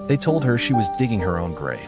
They told her she was digging her own grave.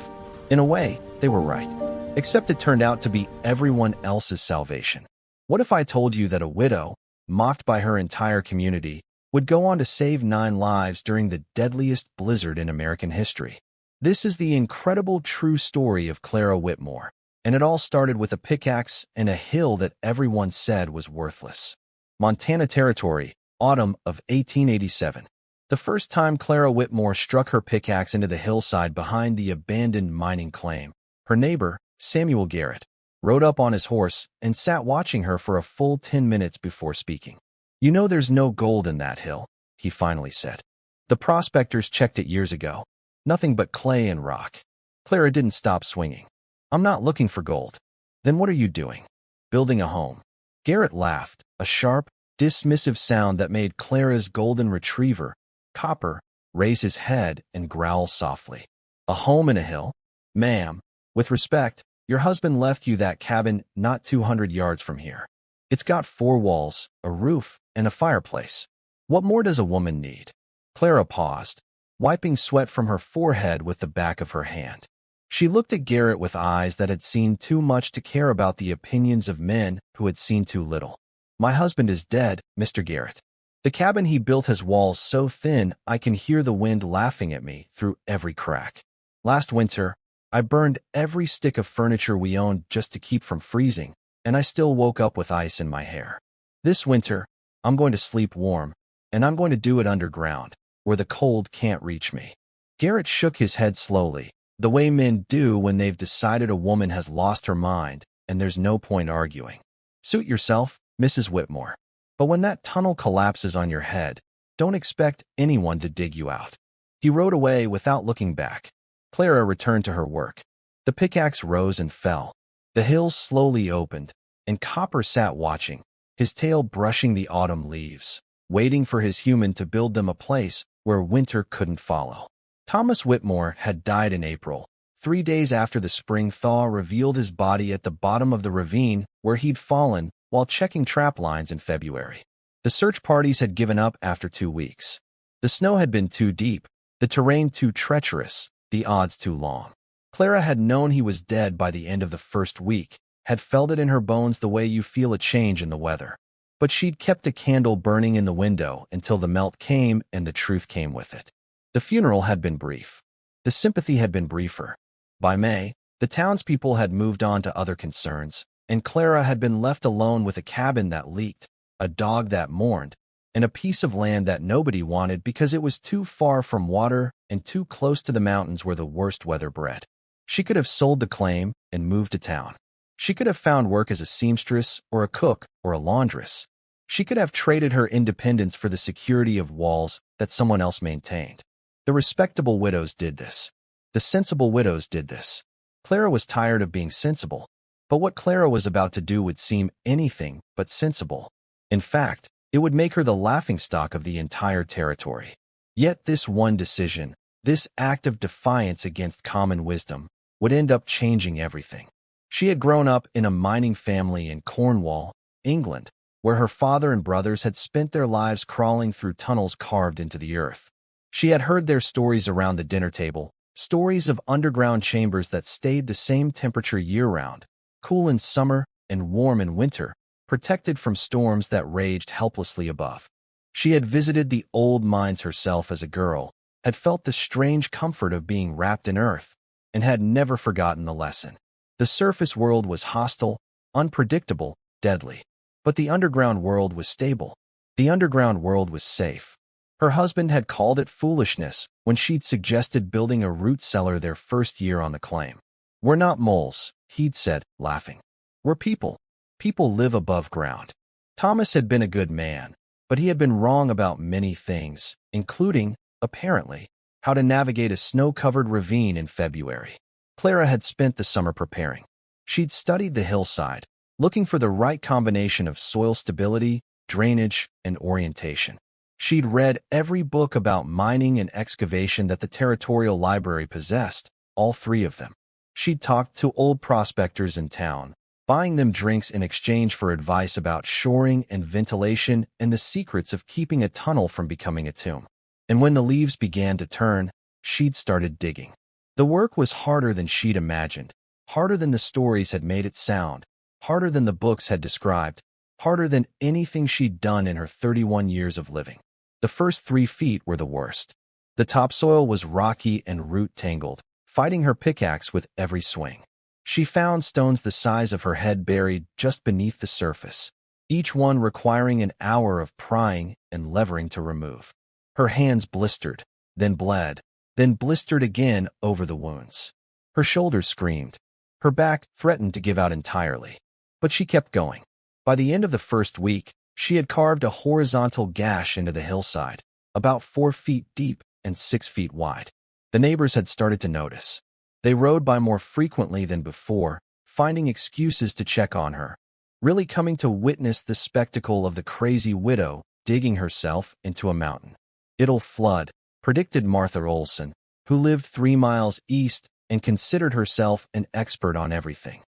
In a way, they were right. Except it turned out to be everyone else's salvation. What if I told you that a widow, mocked by her entire community, would go on to save 9 lives during the deadliest blizzard in American history? This is the incredible true story of Clara Whitmore, and it all started with a pickaxe and a hill that everyone said was worthless. Montana Territory, autumn of 1887. The first time Clara Whitmore struck her pickaxe into the hillside behind the abandoned mining claim, her neighbor, Samuel Garrett, rode up on his horse and sat watching her for a full 10 minutes before speaking. "You know there's no gold in that hill," he finally said. "The prospectors checked it years ago. Nothing but clay and rock." Clara didn't stop swinging. "I'm not looking for gold." "Then what are you doing?" "Building a home." Garrett laughed, a sharp, dismissive sound that made Clara's golden retriever, Copper, raise his head and growl softly. "A home in a hill? Ma'am, with respect, your husband left you that cabin not 200 yards from here. It's got 4 walls, a roof, and a fireplace. What more does a woman need?" Clara paused, wiping sweat from her forehead with the back of her hand. She looked at Garrett with eyes that had seen too much to care about the opinions of men who had seen too little. "My husband is dead, Mr. Garrett. The cabin he built has walls so thin I can hear the wind laughing at me through every crack. Last winter, I burned every stick of furniture we owned just to keep from freezing, and I still woke up with ice in my hair. This winter, I'm going to sleep warm, and I'm going to do it underground, where the cold can't reach me." Garrett shook his head slowly, the way men do when they've decided a woman has lost her mind and there's no point arguing. "Suit yourself, Mrs. Whitmore. But when that tunnel collapses on your head, don't expect anyone to dig you out." He rode away without looking back. Clara returned to her work. The pickaxe rose and fell. The hills slowly opened, and Copper sat watching, his tail brushing the autumn leaves, waiting for his human to build them a place where winter couldn't follow. Thomas Whitmore had died in April, 3 days after the spring thaw revealed his body at the bottom of the ravine where he'd fallen while checking trap lines in February. The search parties had given up after 2 weeks. The snow had been too deep, the terrain too treacherous, the odds too long. Clara had known he was dead by the end of the first week, had felt it in her bones the way you feel a change in the weather. But she'd kept a candle burning in the window until the melt came and the truth came with it. The funeral had been brief. The sympathy had been briefer. By May, the townspeople had moved on to other concerns, and Clara had been left alone with a cabin that leaked, a dog that mourned, and a piece of land that nobody wanted because it was too far from water and too close to the mountains where the worst weather bred. She could have sold the claim and moved to town. She could have found work as a seamstress or a cook or a laundress. She could have traded her independence for the security of walls that someone else maintained. The respectable widows did this. The sensible widows did this. Clara was tired of being sensible, but what Clara was about to do would seem anything but sensible. In fact, it would make her the laughingstock of the entire territory. Yet this one decision, this act of defiance against common wisdom, would end up changing everything. She had grown up in a mining family in Cornwall, England, where her father and brothers had spent their lives crawling through tunnels carved into the earth. She had heard their stories around the dinner table, stories of underground chambers that stayed the same temperature year-round, cool in summer and warm in winter, protected from storms that raged helplessly above. She had visited the old mines herself as a girl, had felt the strange comfort of being wrapped in earth, and had never forgotten the lesson. The surface world was hostile, unpredictable, deadly. But the underground world was stable. The underground world was safe. Her husband had called it foolishness when she'd suggested building a root cellar their first year on the claim. "We're not moles," he'd said, laughing. "We're people. People live above ground." Thomas had been a good man, but he had been wrong about many things, including, apparently, how to navigate a snow-covered ravine in February. Clara had spent the summer preparing. She'd studied the hillside, looking for the right combination of soil stability, drainage, and orientation. She'd read every book about mining and excavation that the Territorial Library possessed, all 3 of them. She'd talked to old prospectors in town, buying them drinks in exchange for advice about shoring and ventilation and the secrets of keeping a tunnel from becoming a tomb. And when the leaves began to turn, she'd started digging. The work was harder than she'd imagined, harder than the stories had made it sound, harder than the books had described, harder than anything she'd done in her 31 years of living. The first 3 feet were the worst. The topsoil was rocky and root-tangled, fighting her pickaxe with every swing. She found stones the size of her head buried just beneath the surface, each one requiring an hour of prying and levering to remove. Her hands blistered, then bled, then blistered again over the wounds. Her shoulders screamed. Her back threatened to give out entirely. But she kept going. By the end of the first week, she had carved a horizontal gash into the hillside, about 4 feet deep and 6 feet wide. The neighbors had started to notice. They rode by more frequently than before, finding excuses to check on her, really coming to witness the spectacle of the crazy widow digging herself into a mountain. "It'll flood," predicted Martha Olson, who lived 3 miles east and considered herself an expert on everything.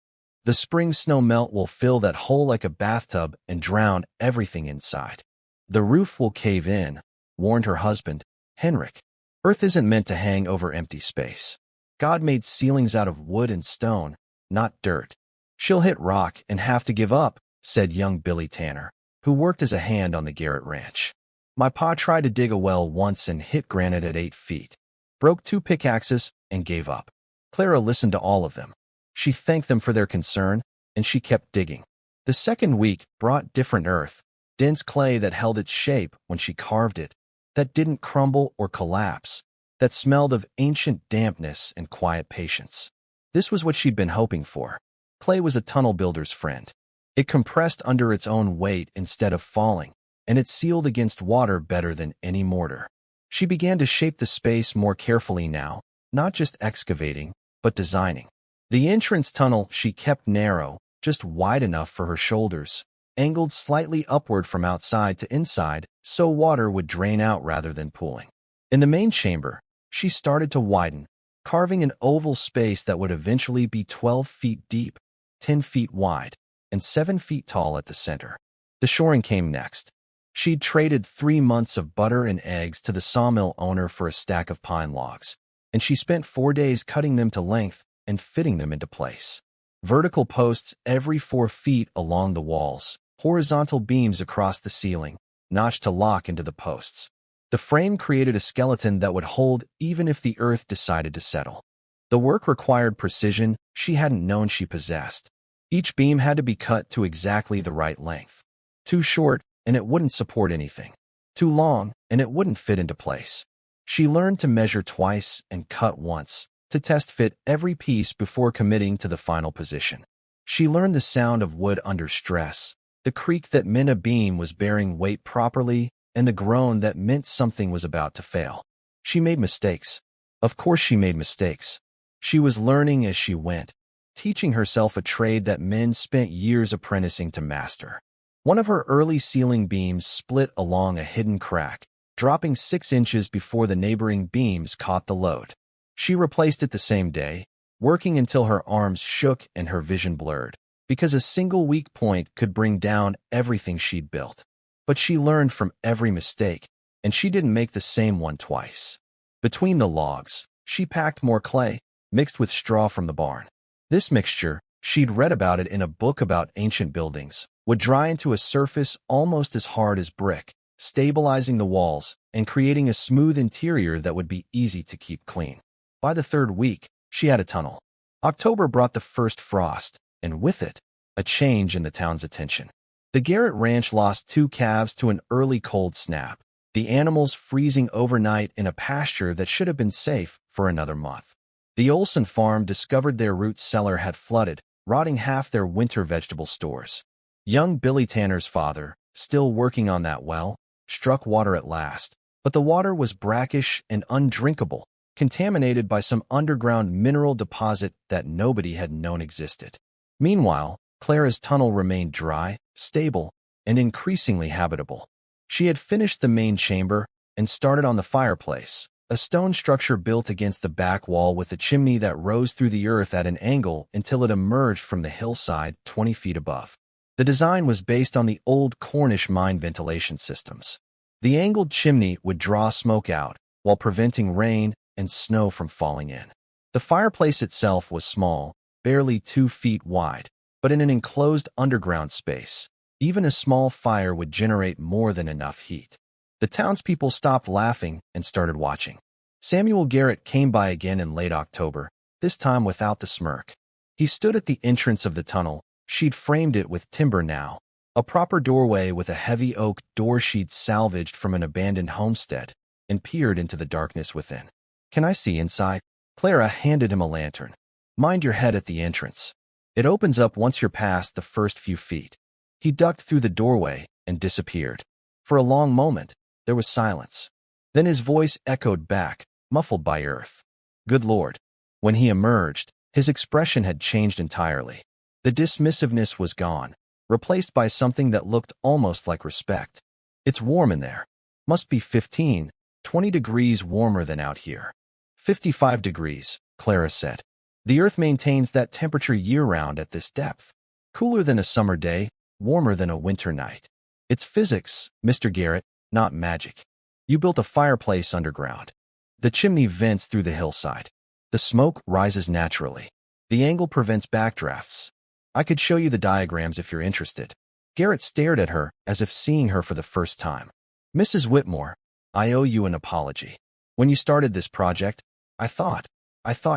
"The spring snow melt will fill that hole like a bathtub and drown everything inside. The roof will cave in," warned her husband, Henrik. "Earth isn't meant to hang over empty space. God made ceilings out of wood and stone, not dirt." "She'll hit rock and have to give up," said young Billy Tanner, who worked as a hand on the Garrett Ranch. "My pa tried to dig a well once and hit granite at 8 feet, broke 2 pickaxes, and gave up." Clara listened to all of them. She thanked them for their concern, and she kept digging. The second week brought different earth, dense clay that held its shape when she carved it, that didn't crumble or collapse, that smelled of ancient dampness and quiet patience. This was what she'd been hoping for. Clay was a tunnel builder's friend. It compressed under its own weight instead of falling, and it sealed against water better than any mortar. She began to shape the space more carefully now, not just excavating, but designing. The entrance tunnel she kept narrow, just wide enough for her shoulders, angled slightly upward from outside to inside so water would drain out rather than pooling. In the main chamber, she started to widen, carving an oval space that would eventually be 12 feet deep, 10 feet wide, and 7 feet tall at the center. The shoring came next. She'd traded 3 months of butter and eggs to the sawmill owner for a stack of pine logs, and she spent 4 days cutting them to length and fitting them into place. Vertical posts every 4 feet along the walls, horizontal beams across the ceiling, notched to lock into the posts. The frame created a skeleton that would hold even if the earth decided to settle. The work required precision she hadn't known she possessed. Each beam had to be cut to exactly the right length. Too short, and it wouldn't support anything. Too long, and it wouldn't fit into place. She learned to measure twice and cut once, to test fit every piece before committing to the final position. She learned the sound of wood under stress, the creak that meant a beam was bearing weight properly, and the groan that meant something was about to fail. She made mistakes. Of course she made mistakes. She was learning as she went, teaching herself a trade that men spent years apprenticing to master. One of her early ceiling beams split along a hidden crack, dropping 6 inches before the neighboring beams caught the load. She replaced it the same day, working until her arms shook and her vision blurred, because a single weak point could bring down everything she'd built. But she learned from every mistake, and she didn't make the same one twice. Between the logs, she packed more clay, mixed with straw from the barn. This mixture, she'd read about it in a book about ancient buildings, would dry into a surface almost as hard as brick, stabilizing the walls and creating a smooth interior that would be easy to keep clean. By the 3rd week, she had a tunnel. October brought the first frost, and with it, a change in the town's attention. The Garrett Ranch lost 2 calves to an early cold snap, the animals freezing overnight in a pasture that should have been safe for another month. The Olson farm discovered their root cellar had flooded, rotting half their winter vegetable stores. Young Billy Tanner's father, still working on that well, struck water at last, but the water was brackish and undrinkable, contaminated by some underground mineral deposit that nobody had known existed. Meanwhile, Clara's tunnel remained dry, stable, and increasingly habitable. She had finished the main chamber and started on the fireplace, a stone structure built against the back wall with a chimney that rose through the earth at an angle until it emerged from the hillside 20 feet above. The design was based on the old Cornish mine ventilation systems. The angled chimney would draw smoke out, while preventing rain and snow from falling in. The fireplace itself was small, barely 2 feet wide, but in an enclosed underground space, even a small fire would generate more than enough heat. The townspeople stopped laughing and started watching. Samuel Garrett came by again in late October, this time without the smirk. He stood at the entrance of the tunnel. She'd framed it with timber now, a proper doorway with a heavy oak door she'd salvaged from an abandoned homestead, and peered into the darkness within. "Can I see inside?" Clara handed him a lantern. "Mind your head at the entrance. It opens up once you're past the first few feet." He ducked through the doorway and disappeared. For a long moment, there was silence. Then his voice echoed back, muffled by earth. "Good Lord." When he emerged, his expression had changed entirely. The dismissiveness was gone, replaced by something that looked almost like respect. "It's warm in there. Must be 15, 20 degrees warmer than out here." 55 degrees, Clara said. "The Earth maintains that temperature year-round at this depth. Cooler than a summer day, warmer than a winter night. It's physics, Mr. Garrett, not magic. You built a fireplace underground. The chimney vents through the hillside. The smoke rises naturally. The angle prevents backdrafts. I could show you the diagrams if you're interested." Garrett stared at her as if seeing her for the first time. "Mrs. Whitmore, I owe you an apology. When you started this project, I thought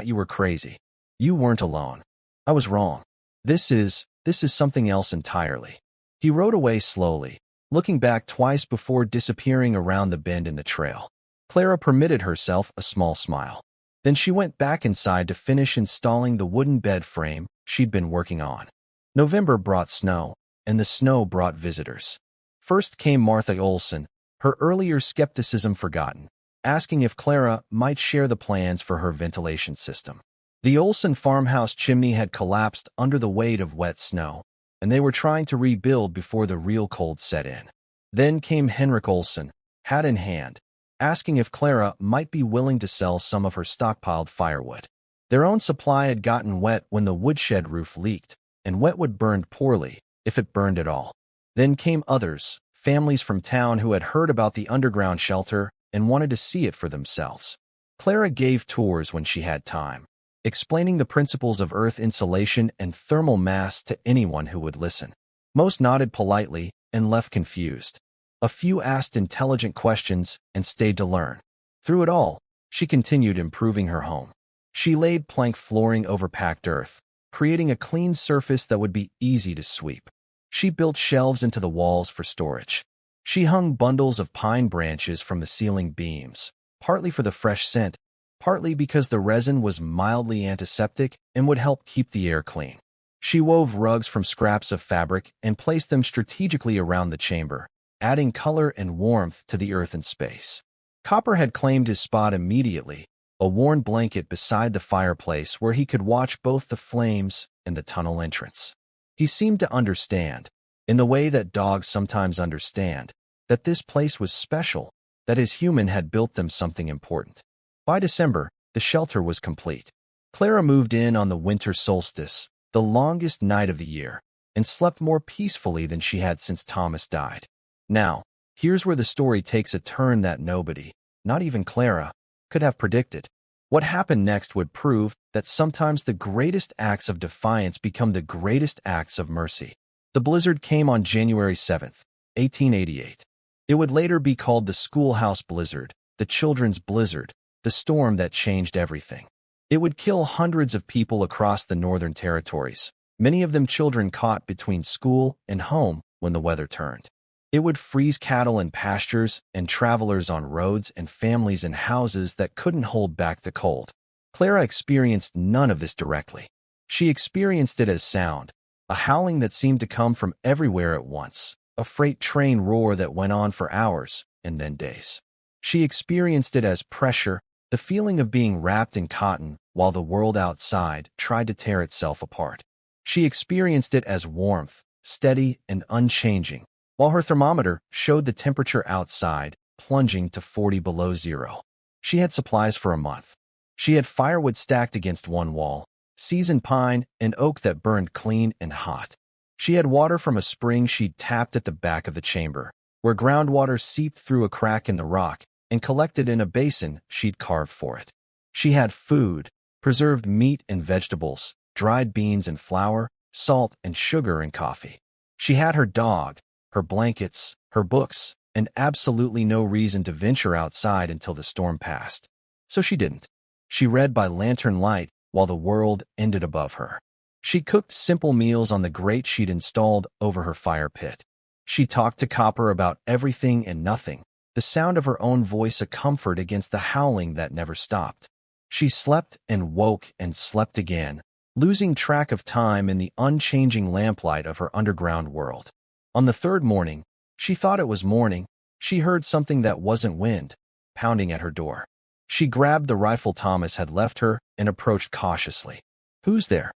you were crazy. You weren't alone. I was wrong. This is something else entirely." He rode away slowly, looking back twice before disappearing around the bend in the trail. Clara permitted herself a small smile. Then she went back inside to finish installing the wooden bed frame she'd been working on. November brought snow, and the snow brought visitors. First came Martha Olson, her earlier skepticism forgotten, asking if Clara might share the plans for her ventilation system. The Olson farmhouse chimney had collapsed under the weight of wet snow, and they were trying to rebuild before the real cold set in. Then came Henrik Olson, hat in hand, asking if Clara might be willing to sell some of her stockpiled firewood. Their own supply had gotten wet when the woodshed roof leaked, and wet wood burned poorly, if it burned at all. Then came others, families from town who had heard about the underground shelter and wanted to see it for themselves. Clara gave tours when she had time, explaining the principles of earth insulation and thermal mass to anyone who would listen. Most nodded politely and left confused. A few asked intelligent questions and stayed to learn. Through it all, she continued improving her home. She laid plank flooring over packed earth, creating a clean surface that would be easy to sweep. She built shelves into the walls for storage. She hung bundles of pine branches from the ceiling beams, partly for the fresh scent, partly because the resin was mildly antiseptic and would help keep the air clean. She wove rugs from scraps of fabric and placed them strategically around the chamber, adding color and warmth to the earth and space. Copper had claimed his spot immediately, a worn blanket beside the fireplace where he could watch both the flames and the tunnel entrance. He seemed to understand, in the way that dogs sometimes understand, that this place was special, that his human had built them something important. By December, the shelter was complete. Clara moved in on the winter solstice, the longest night of the year, and slept more peacefully than she had since Thomas died. Now, here's where the story takes a turn that nobody, not even Clara, could have predicted. What happened next would prove that sometimes the greatest acts of defiance become the greatest acts of mercy. The blizzard came on January 7th, 1888. It would later be called the Schoolhouse Blizzard, the Children's Blizzard, the storm that changed everything. It would kill hundreds of people across the Northern Territories, many of them children caught between school and home when the weather turned. It would freeze cattle in pastures and travelers on roads and families in houses that couldn't hold back the cold. Clara experienced none of this directly. She experienced it as sound, a howling that seemed to come from everywhere at once, a freight train roar that went on for hours and then days. She experienced it as pressure, the feeling of being wrapped in cotton while the world outside tried to tear itself apart. She experienced it as warmth, steady and unchanging, while her thermometer showed the temperature outside plunging to 40 below zero. She had supplies for a month. She had firewood stacked against one wall, seasoned pine and oak that burned clean and hot. She had water from a spring she'd tapped at the back of the chamber, where groundwater seeped through a crack in the rock and collected in a basin she'd carved for it. She had food, preserved meat and vegetables, dried beans and flour, salt and sugar and coffee. She had her dog, her blankets, her books, and absolutely no reason to venture outside until the storm passed. So she didn't. She read by lantern light while the world ended above her. She cooked simple meals on the grate she'd installed over her fire pit. She talked to Copper about everything and nothing, the sound of her own voice a comfort against the howling that never stopped. She slept and woke and slept again, losing track of time in the unchanging lamplight of her underground world. On the third morning, she thought it was morning, she heard something that wasn't wind, pounding at her door. She grabbed the rifle Thomas had left her and approached cautiously. "Who's there?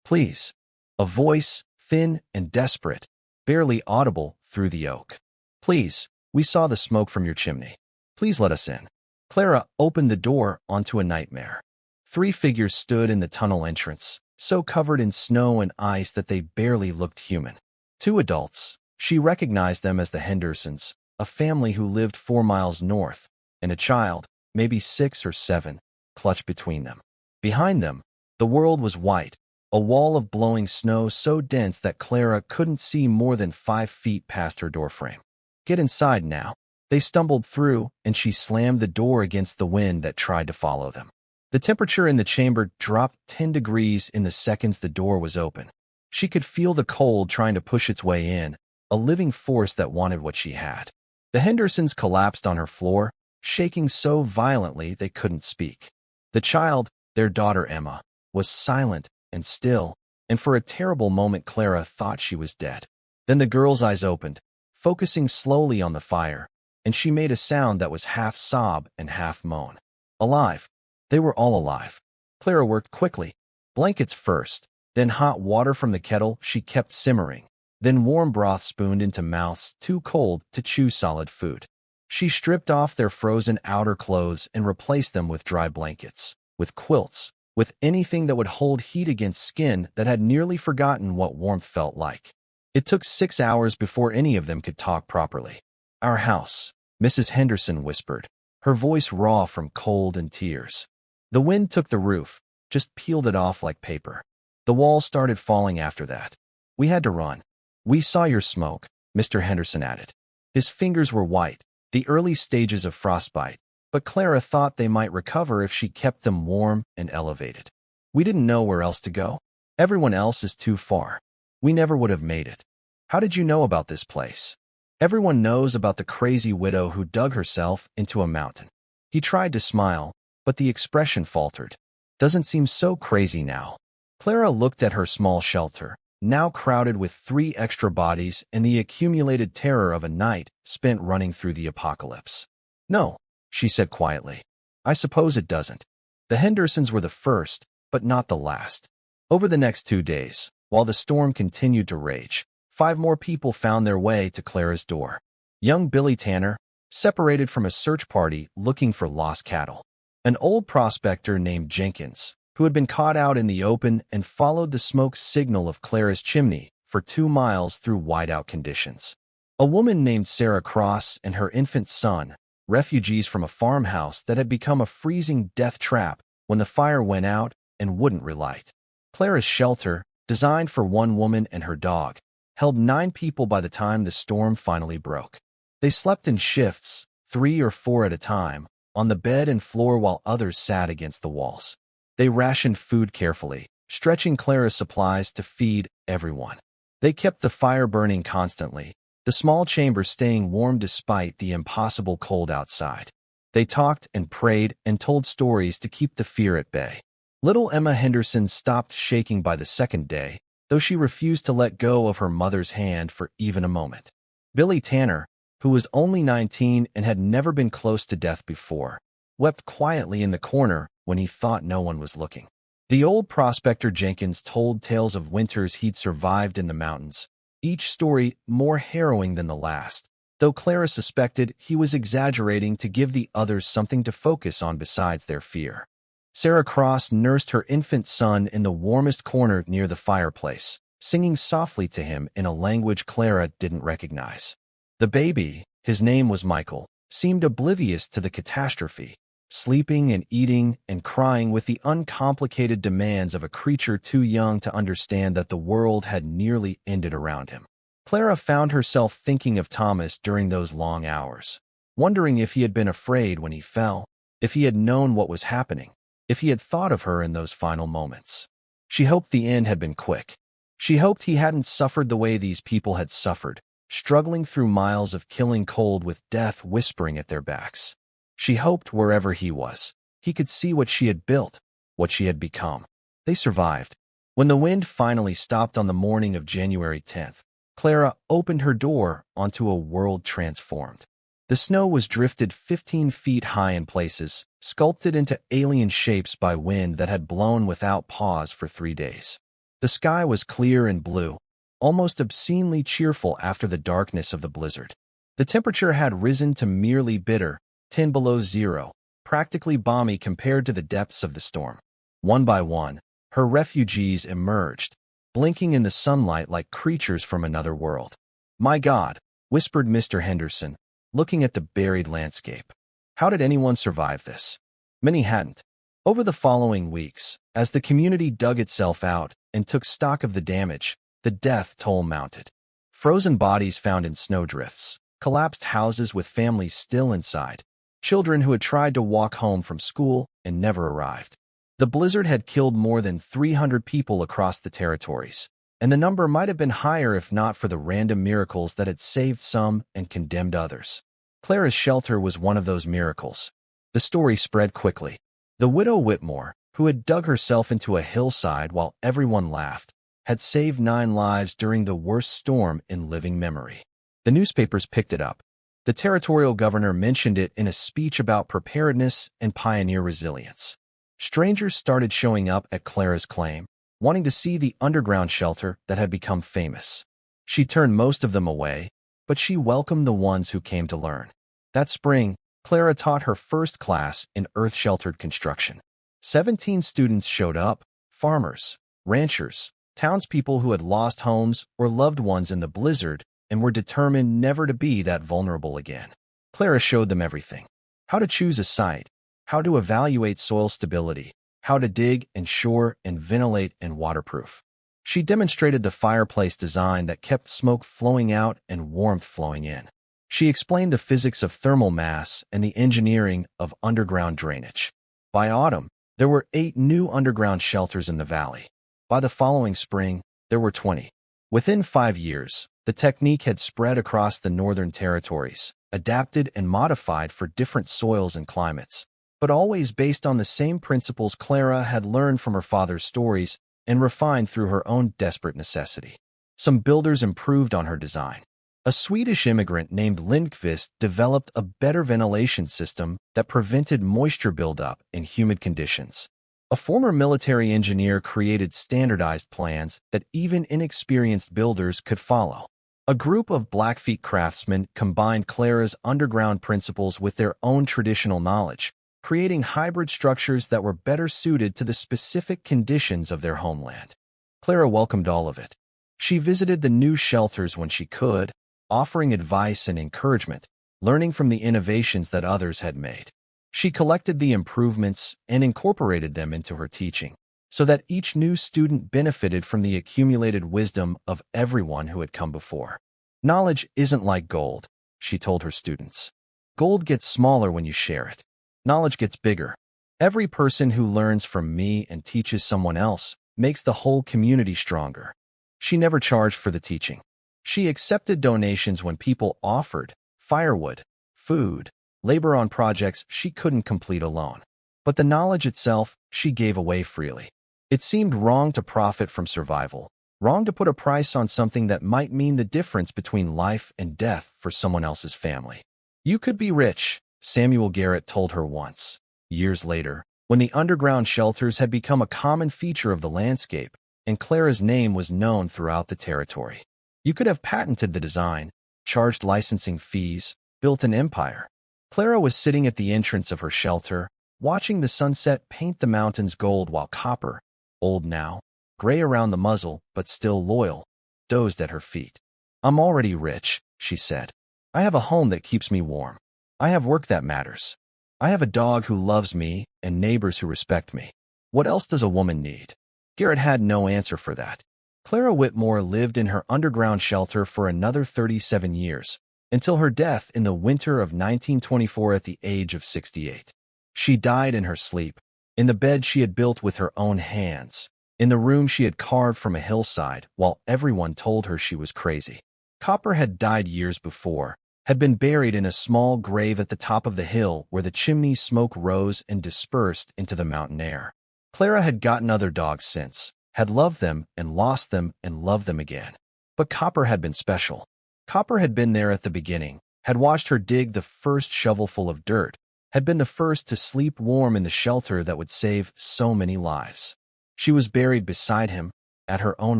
Please." A voice, thin and desperate, barely audible through the oak. "Please, we saw the smoke from your chimney. Please let us in." Clara opened the door onto a nightmare. 3 figures stood in the tunnel entrance, so covered in snow and ice that they barely looked human. 2 adults. She recognized them as the Hendersons, a family who lived 4 miles north, and a child, maybe 6 or 7, clutched between them. Behind them, the world was white, a wall of blowing snow so dense that Clara couldn't see more than 5 feet past her doorframe. "Get inside now." They stumbled through, and she slammed the door against the wind that tried to follow them. The temperature in the chamber dropped 10 degrees in the seconds the door was open. She could feel the cold trying to push its way in, a living force that wanted what she had. The Hendersons collapsed on her floor, shaking so violently they couldn't speak. The child, their daughter Emma, was silent and still, and for a terrible moment Clara thought she was dead. Then the girl's eyes opened, focusing slowly on the fire, and she made a sound that was half sob and half moan. Alive. They were all alive. Clara worked quickly. Blankets first, then hot water from the kettle she kept simmering, then warm broth spooned into mouths too cold to chew solid food. She stripped off their frozen outer clothes and replaced them with dry blankets, with quilts, with anything that would hold heat against skin that had nearly forgotten what warmth felt like. It took 6 hours before any of them could talk properly. "Our house," Mrs. Henderson whispered, her voice raw from cold and tears. The wind took the roof, just peeled it off like paper. The walls started falling after that. "We had to run." "We saw your smoke," Mr. Henderson added. His fingers were white, the early stages of frostbite, but Clara thought they might recover if she kept them warm and elevated. "We didn't know where else to go. Everyone else is too far. We never would have made it." "How did you know about this place?" "Everyone knows about the crazy widow who dug herself into a mountain." He tried to smile, but the expression faltered. "Doesn't seem so crazy now." Clara looked at her small shelter, now crowded with 3 extra bodies and the accumulated terror of a night spent running through the apocalypse. "No," she said quietly. "I suppose it doesn't." The Hendersons were the first, but not the last. Over the next 2 days, while the storm continued to rage, 5 more people found their way to Clara's door. Young Billy Tanner, separated from a search party looking for lost cattle. An old prospector named Jenkins, who had been caught out in the open and followed the smoke signal of Clara's chimney for 2 miles through whiteout conditions. A woman named Sarah Cross and her infant son, refugees from a farmhouse that had become a freezing death trap when the fire went out and wouldn't relight. Clara's shelter, designed for 1 woman and her dog, held 9 people by the time the storm finally broke. They slept in shifts, 3 or 4 at a time, on the bed and floor while others sat against the walls. They rationed food carefully, stretching Clara's supplies to feed everyone. They kept the fire burning constantly, the small chamber staying warm despite the impossible cold outside. They talked and prayed and told stories to keep the fear at bay. Little Emma Henderson stopped shaking by the 2nd day, though she refused to let go of her mother's hand for even a moment. Billy Tanner, who was only 19 and had never been close to death before, wept quietly in the corner when he thought no one was looking. The old prospector Jenkins told tales of winters he'd survived in the mountains, each story more harrowing than the last, though Clara suspected he was exaggerating to give the others something to focus on besides their fear. Sarah Cross nursed her infant son in the warmest corner near the fireplace, singing softly to him in a language Clara didn't recognize. The baby, his name was Michael, seemed oblivious to the catastrophe, sleeping and eating and crying with the uncomplicated demands of a creature too young to understand that the world had nearly ended around him. Clara found herself thinking of Thomas during those long hours, wondering if he had been afraid when he fell, if he had known what was happening, if he had thought of her in those final moments. She hoped the end had been quick. She hoped he hadn't suffered the way these people had suffered, struggling through miles of killing cold with death whispering at their backs. She hoped wherever he was, he could see what she had built, what she had become. They survived. When the wind finally stopped on the morning of January 10th, Clara opened her door onto a world transformed. The snow was drifted 15 feet high in places, sculpted into alien shapes by wind that had blown without pause for 3 days. The sky was clear and blue, almost obscenely cheerful after the darkness of the blizzard. The temperature had risen to merely bitter, 10 below zero, practically balmy compared to the depths of the storm. One by one, her refugees emerged, blinking in the sunlight like creatures from another world. "My God," whispered Mr. Henderson, looking at the buried landscape. "How did anyone survive this?" Many hadn't. Over the following weeks, as the community dug itself out and took stock of the damage, the death toll mounted. Frozen bodies found in snowdrifts, collapsed houses with families still inside, children who had tried to walk home from school and never arrived. The blizzard had killed more than 300 people across the territories, and the number might have been higher if not for the random miracles that had saved some and condemned others. Clara's shelter was one of those miracles. The story spread quickly. The widow Whitmore, who had dug herself into a hillside while everyone laughed, had saved 9 lives during the worst storm in living memory. The newspapers picked it up. The territorial governor mentioned it in a speech about preparedness and pioneer resilience. Strangers started showing up at Clara's claim, wanting to see the underground shelter that had become famous. She turned most of them away, but she welcomed the ones who came to learn. That spring, Clara taught her first class in earth-sheltered construction. 17 students showed up, farmers, ranchers, townspeople who had lost homes or loved ones in the blizzard and were determined never to be that vulnerable again. Clara showed them everything: how to choose a site, how to evaluate soil stability, how to dig and shore and ventilate and waterproof. She demonstrated the fireplace design that kept smoke flowing out and warmth flowing in. She explained the physics of thermal mass and the engineering of underground drainage. By autumn, there were 8 new underground shelters in the valley. By the following spring, there were 20. Within 5 years, the technique had spread across the northern territories, adapted and modified for different soils and climates, but always based on the same principles Clara had learned from her father's stories and refined through her own desperate necessity. Some builders improved on her design. A Swedish immigrant named Lindqvist developed a better ventilation system that prevented moisture buildup in humid conditions. A former military engineer created standardized plans that even inexperienced builders could follow. A group of Blackfeet craftsmen combined Clara's underground principles with their own traditional knowledge, creating hybrid structures that were better suited to the specific conditions of their homeland. Clara welcomed all of it. She visited the new shelters when she could, offering advice and encouragement, learning from the innovations that others had made. She collected the improvements and incorporated them into her teaching, so that each new student benefited from the accumulated wisdom of everyone who had come before. "Knowledge isn't like gold," she told her students. "Gold gets smaller when you share it. Knowledge gets bigger. Every person who learns from me and teaches someone else makes the whole community stronger." She never charged for the teaching. She accepted donations when people offered firewood, food, labor on projects she couldn't complete alone. But the knowledge itself, she gave away freely. It seemed wrong to profit from survival, wrong to put a price on something that might mean the difference between life and death for someone else's family. "You could be rich," Samuel Garrett told her once. Years later, when the underground shelters had become a common feature of the landscape, and Clara's name was known throughout the territory. You could have patented the design, charged licensing fees, built an empire. Clara was sitting at the entrance of her shelter, watching the sunset paint the mountains gold while copper, old now, gray around the muzzle but still loyal, dozed at her feet. "I'm already rich," she said. "I have a home that keeps me warm. I have work that matters. I have a dog who loves me and neighbors who respect me. What else does a woman need? Garrett had no answer for that. Clara Whitmore lived in her underground shelter for another 37 years, until her death in the winter of 1924 at the age of 68. She died in her sleep, in the bed she had built with her own hands, in the room she had carved from a hillside, while everyone told her she was crazy. Copper had died years before, had been buried in a small grave at the top of the hill where the chimney smoke rose and dispersed into the mountain air. Clara had gotten other dogs since, had loved them and lost them and loved them again. But Copper had been special. Copper had been there at the beginning, had watched her dig the first shovelful of dirt, had been the first to sleep warm in the shelter that would save so many lives. She was buried beside him, at her own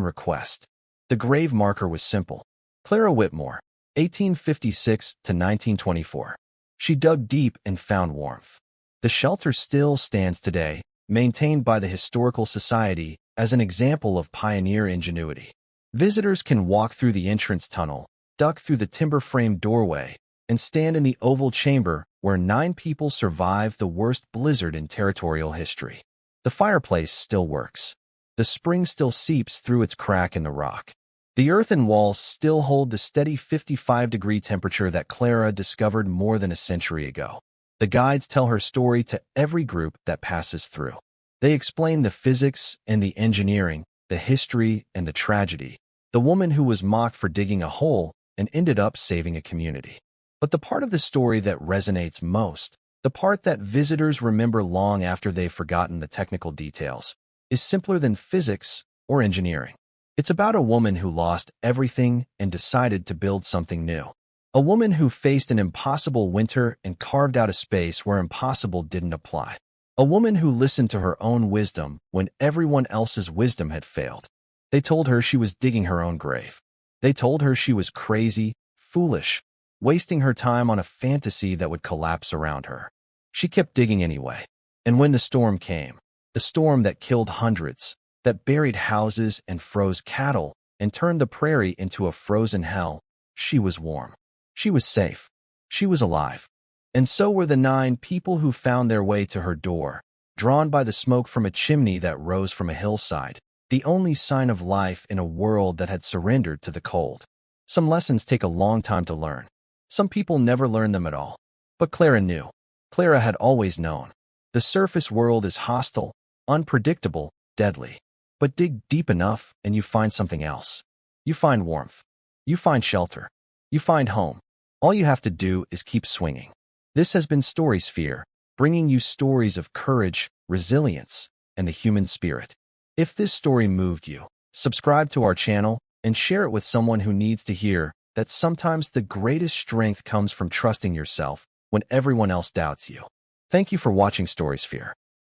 request. The grave marker was simple. Clara Whitmore, 1856 to 1924. She dug deep and found warmth. The shelter still stands today, maintained by the Historical Society as an example of pioneer ingenuity. Visitors can walk through the entrance tunnel, duck through the timber-framed doorway, and stand in the oval chamber where 9 people survived the worst blizzard in territorial history. The fireplace still works. The spring still seeps through its crack in the rock. The earthen walls still hold the steady 55-degree temperature that Clara discovered more than a century ago. The guides tell her story to every group that passes through. They explain the physics and the engineering, the history and the tragedy. The woman who was mocked for digging a hole and ended up saving a community. But the part of the story that resonates most, the part that visitors remember long after they've forgotten the technical details, is simpler than physics or engineering. It's about a woman who lost everything and decided to build something new. A woman who faced an impossible winter and carved out a space where impossible didn't apply. A woman who listened to her own wisdom when everyone else's wisdom had failed. They told her she was digging her own grave. They told her she was crazy, foolish, wasting her time on a fantasy that would collapse around her. She kept digging anyway. And when the storm came, the storm that killed hundreds, that buried houses and froze cattle and turned the prairie into a frozen hell, she was warm. She was safe. She was alive. And so were the 9 people who found their way to her door, drawn by the smoke from a chimney that rose from a hillside, the only sign of life in a world that had surrendered to the cold. Some lessons take a long time to learn. Some people never learn them at all. But Clara knew. Clara had always known. The surface world is hostile, unpredictable, deadly. But dig deep enough and you find something else. You find warmth. You find shelter. You find home. All you have to do is keep swinging. This has been Storysphere, bringing you stories of courage, resilience, and the human spirit. If this story moved you, subscribe to our channel and share it with someone who needs to hear that sometimes the greatest strength comes from trusting yourself when everyone else doubts you. Thank you for watching Storysphere.